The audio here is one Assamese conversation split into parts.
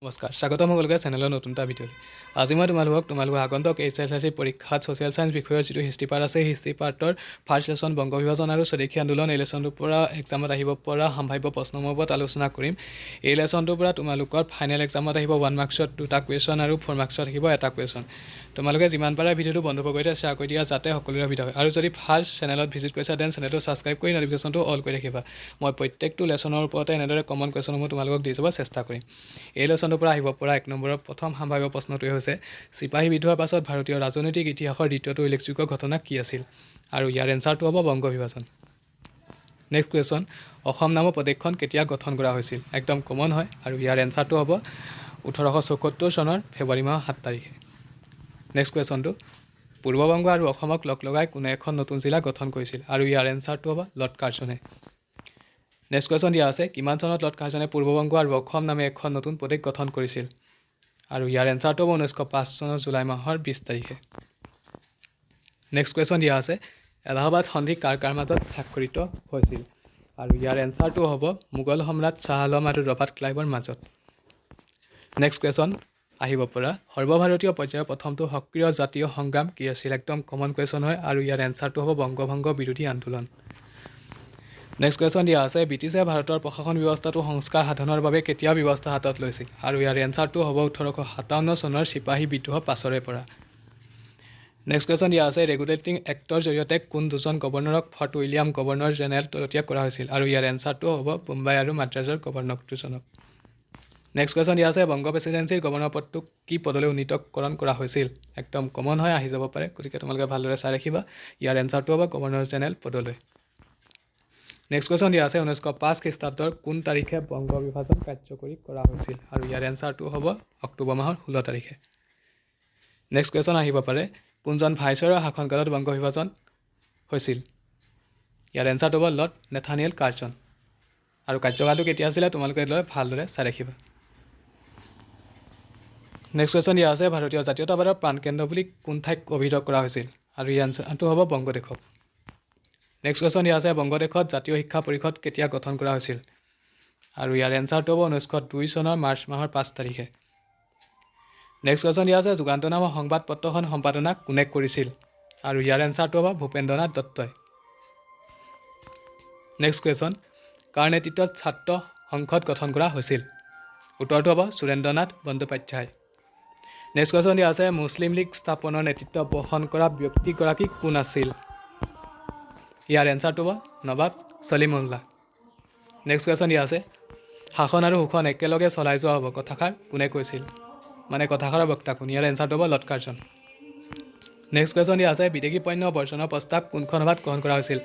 নমস্কাৰ স্বাগতম সকলোকে চেনেলৰ নতুন এটা ভিডিঅ'লৈ আজি মই তোমালোকৰ আগন্তুক HSLC পৰীক্ষাত ছ'চিয়েল ছায়েন্স বিষয়ৰ যিটো হিষ্ট্ৰী পাৰ্ট আছে হিষ্ট্ৰী পাৰ্টৰ ফাৰ্ষ্ট লেছন বংগ বিভাজন আৰু স্বদেশী আন্দোলন এই লেছনটোৰ পৰা এক্সামত আহিব পৰা সম্ভাৱ্য প্ৰশ্নসমূহৰ ওপৰত আলোচনা কৰিম এই লেছনটোৰ পৰা তোমালোকৰ ফাইনেল এক্সামত আহিব 1 মাৰ্কছত 2টা কুৱেশ্যন আৰু 4 মাৰ্কছত আহিব এটা কুৱেশ্যন তোমালোকে যিমান পাৰে ভিডিঅ'টো বন্ধুবৰ্গৰ শ্বেয়াৰ কৰি দিয়া যাতে সকলোৰে সুবিধা হয় আৰু যদি ফাৰ্ষ্ট চেনেলত ভিজিট কৰিছা দেন চেনেলটো ছাবস্ক্ৰাইব কৰি নটিফিকেশ্যনটো অল কৰি ৰাখিবা মই প্ৰত্যেকটো লেছনৰ ওপৰতে এনেদৰে কমন কুৱেশ্যনসমূহ তোমালোকক দি যাব চেষ্টা কৰিম এই লেছনটোৰ পৰা আহিব পৰা 1 নম্বৰৰ প্ৰথম সম্ভাৱ্য প্ৰশ্নটোৱে হৈছে চিপাহী বিদ্ৰোহৰ পাছত ভাৰতীয় ৰাজনৈতিক ইতিহাসৰ দ্বিতীয়টো উল্লেখযোগ্য ঘটনা কি আছিল আৰু ইয়াৰ এনচাৰটো হ'ব বংগ বিভাজন নেক্সট কুৱেশ্যন অসম নামৰ প্ৰদেশখন কেতিয়া গঠন কৰা হৈছিল একদম কমন হয় আৰু ইয়াৰ এনচাৰটো হ'ব 1874 চনৰ ফেব্ৰুৱাৰী মাহৰ 7 তাৰিখে নেক্সট কুৱেশ্যনটো পূৰ্ববংগ আৰু অসমক লগ লগাই কোনে এখন নতুন জিলা গঠন কৰিছিল আৰু ইয়াৰ এনচাৰটো হ'ব লৰ্ড কাৰ্জনে নেক্সট কুৱেশ্যন দিয়া আছে কিমান চনত লৰ্ড কাৰ্জনে পূৰ্ববংগ আৰু অসম নামে এখন নতুন প্ৰদেশ গঠন কৰিছিল আৰু ইয়াৰ এনচাৰটো হ'ব 1905 চনৰ জুলাই মাহৰ 20 তাৰিখে নেক্সট কুৱেশ্যন দিয়া আছে এলাহাবাদ সন্ধি কাৰ মাজত স্বাক্ষৰিত হৈছিল আৰু ইয়াৰ এনচাৰটো হ'ব মোগল সম্ৰাট শ্বাহ আলম আৰু ৰবাৰ্ট ক্লাইভৰ মাজত নেক্সট কুৱেশ্যন আহিব পৰা সৰ্বভাৰতীয় পৰ্যায়ৰ প্ৰথমটো সক্ৰিয় জাতীয় সংগ্ৰাম কি আছিল একদম কমন কুৱেশ্যন হয় আৰু ইয়াৰ এনচাৰটো হ'ব বংগভংগ বিৰোধী আন্দোলন নেক্সট কুৱেশ্যন দিয়া আছে ব্ৰিটিছে ভাৰতৰ প্ৰশাসন ব্যৱস্থাটো সংস্কাৰ সাধনৰ বাবে কেতিয়া ব্যৱস্থা হাতত লৈছিল আৰু ইয়াৰ এনচাৰটো হ'ব 1857 চনৰ চিপাহী বিদ্ৰোহৰ পাছৰে পৰা নেক্সট কুৱেশ্যন দিয়া আছে ৰেগুলেটিং এক্টৰ জৰিয়তে কোন দুজন গভৰ্ণৰক ফৰ্ট উইলিয়াম গভৰ্ণৰ জেনেৰেল তলতীয়া কৰা হৈছিল আৰু ইয়াৰ এনচাৰটো হ'ব মুম্বাই আৰু মাদ্ৰাজৰ গভৰ্ণৰ দুজনক নেক্সট কুৱেশ্যন দিয়া আছে বংগ প্ৰেচিডেঞ্চিৰ গভৰ্ণৰ পদটোক কি পদলৈ উন্নীতকৰণ কৰা হৈছিল একদম কমন হয় আহি যাব পাৰে গতিকে তোমালোকে ভালদৰে চাই ৰাখিবা ইয়াৰ এনচাৰটো হ'ব গভৰ্ণৰ জেনেৰেল পদলৈ নেক্সট কুৱেশ্যন দিয়া আছে 1905 খ্ৰীষ্টাব্দৰ কোন তাৰিখে বংগ বিভাজন কাৰ্যকৰী কৰা হৈছিল আৰু ইয়াৰ এনচাৰটো হ'ব অক্টোবৰ মাহৰ 16 তাৰিখে নেক্সট কুৱেশ্যন আহিব পাৰে কোনজন ভাইচৰয়ৰ শাসনকালত বংগ বিভাজন হৈছিল ইয়াৰ এনচাৰটো হ'ব লৰ্ড নেথানিয়েল কাৰ্জন আৰু কাৰ্যকালটো কেতিয়া আছিলে তোমালোকে ভালদৰে চাই ৰাখিবা নেক্সট কুৱেশ্যন দিয়া আছে ভাৰতীয় জাতীয়তাবাদৰ প্ৰাণকেন্দ্ৰ বুলি কোন ঠাইক অভিহিত কৰা হৈছিল আৰু ইয়াৰ এনচাৰটো হ'ব বংগদেশক নেক্সট কুৱেশ্যন দিয়া আছে বংগদেশত জাতীয় শিক্ষা পৰিষদ কেতিয়া গঠন কৰা হৈছিল আৰু ইয়াৰ এনচাৰটো হ'ব 1902 চনৰ মাৰ্চ মাহৰ 5 তাৰিখে নেক্সট কুৱেশ্যন দিয়া আছে যুগান্ত নামৰ সংবাদ পত্ৰখন সম্পাদনা কোনে কৰিছিল আৰু ইয়াৰ এনচাৰটো হ'ব ভূপেন্দ্ৰনাথ দত্তই নেক্সট কুৱেশ্যন কাৰ নেতৃত্বত ছাত্ৰ সংসদ গঠন কৰা হৈছিল উত্তৰটো হ'ব সুৰেন্দ্ৰনাথ বন্দ্যোপাধ্যায় নেক্সট কুৱেশ্যন দিয়া আছে মুছলিম লীগ স্থাপনৰ নেতৃত্ব বহন কৰা ব্যক্তিগৰাকী কোন আছিল ইয়াৰ এনচাৰটো হ'ব নৱাব ছলিমুল্লাহ নেক্সট কুৱেশ্যন দিয়া আছে শাসন আৰু শোষণ একেলগে চলাই যোৱা হ'ব কথাষাৰ কোনে কৈছিল মানে কথাষাৰৰ বক্তা কোন ইয়াৰ এনচাৰটো হ'ব লৰ্ড কাৰ্জন নেক্সট কুৱেশ্যন দিয়া আছে বিদেশী পণ্য বৰ্জনৰ প্ৰস্তাৱ কোনখন সভাত গ্ৰহণ কৰা হৈছিল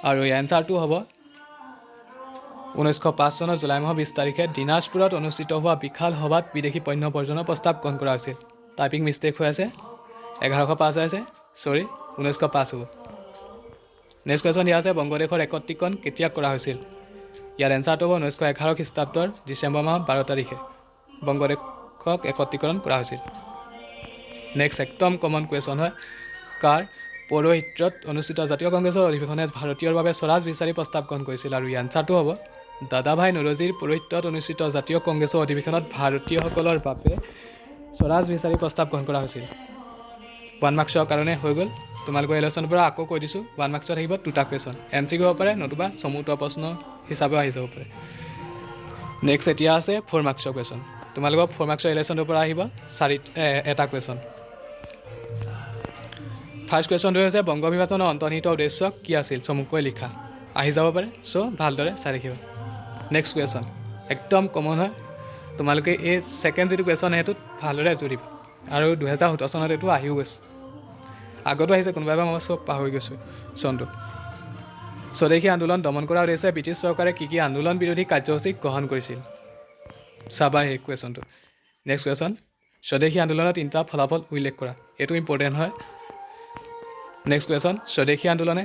আৰু ইয়াৰ এনচাৰটো হ'ব 1905 চনৰ জুলাই মাহৰ 20 তাৰিখে দিনাজপুৰত অনুষ্ঠিত হোৱা বিশাল সভাত বিদেশী পণ্য বৰ্জনৰ প্ৰস্তাৱ গ্ৰহণ কৰা হৈছিল টাইপিং মিষ্টেক হৈ আছে 1105 হৈ আছে 1905 হ'ব নেক্সট কুৱেশ্যন দিয়া আছে বংগদেশৰ একত্ৰীকৰণ কেতিয়া কৰা হৈছিল ইয়াৰ এনচাৰটো হ'ব 1911 খ্ৰীষ্টাব্দৰ ডিচেম্বৰ মাহৰ 12 তাৰিখে বংগদেশক একত্ৰীকৰণ কৰা হৈছিল নেক্সট একদম কমন কুৱেশ্যন হয় কাৰ পৌৰোহিত্যত অনুষ্ঠিত জাতীয় কংগ্ৰেছৰ অধিৱেশনে ভাৰতীয়ৰ বাবে স্বৰাজ বিচাৰি প্ৰস্তাৱ গ্ৰহণ কৰিছিল আৰু ইয়াৰ এনচাৰটো হ'ব দাদাভাই নৰোজীৰ পৌৰোহিত্যত অনুষ্ঠিত জাতীয় কংগ্ৰেছৰ অধিৱেশনত ভাৰতীয়সকলৰ বাবে স্বৰাজ বিচাৰি প্ৰস্তাৱ গ্ৰহণ কৰা হৈছিল 1 মাৰ্কছৰ কাৰণে হৈ গ'ল তোমালোকৰ এই লেছনৰ পৰা আকৌ কৈ দিছোঁ 1 মাৰ্কছত আহিব 2টা কুৱেশ্যন MCQ হ'ব পাৰে নতুবা চমুতৰ প্ৰশ্ন হিচাপেও আহি যাব পাৰে নেক্সট এতিয়া আছে 4 মাৰ্কছৰ কুৱেশ্যন তোমালোকৰ 4 মাৰ্কছৰ এই লেছনৰ পৰা আহিব এটা কুৱেশ্যন ফাৰ্ষ্ট কুৱেশ্যনটো হৈছে বংগ বিভাজনৰ অন্তৰ্নিহিত উদ্দেশ্য কি আছিল চমুকৈ লিখা আহি যাব পাৰে চ' ভালদৰে চাই ৰাখিবা নেক্সট কুৱেশ্যন একদম কমন হয় তোমালোকে এই ছেকেণ্ড যিটো কুৱেশ্যন সেইটোত ভালদৰে জুৰিবা আৰু 2017 চনত এইটো আহিও গৈছে আগতো আহিছে কোনোবা এবাৰ মই চব পাহৰি গৈছোঁ চনটো স্বদেশী আন্দোলন দমন কৰাৰ উদ্দেশ্যে ব্ৰিটিছ চৰকাৰে কি কি আন্দোলন বিৰোধী কাৰ্যসূচী গ্ৰহণ কৰিছিল চাবা সেই কুৱেশ্যনটো নেক্সট কুৱেশ্যন স্বদেশী আন্দোলনৰ 3টা ফলাফল উল্লেখ কৰা এইটো ইম্পৰ্টেণ্ট হয় নেক্সট কুৱেশ্যন স্বদেশী আন্দোলনে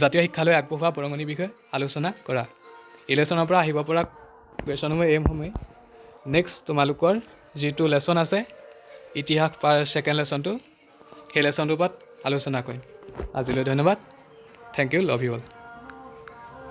জাতীয় শিক্ষালৈ আগবঢ়োৱা বৰঙণিৰ বিষয়ে আলোচনা কৰা এই লেছনৰ পৰা আহিব পৰা কুৱেশ্যনসমূহ এইসমূহেই নেক্সট তোমালোকৰ যিটো লেছন আছে ইতিহাস ছেকেণ্ড লেছনটো সেই লেছনটোৰ ওপৰত আলোচনা কৰিম আজিলৈ ধন্যবাদ thank you love you all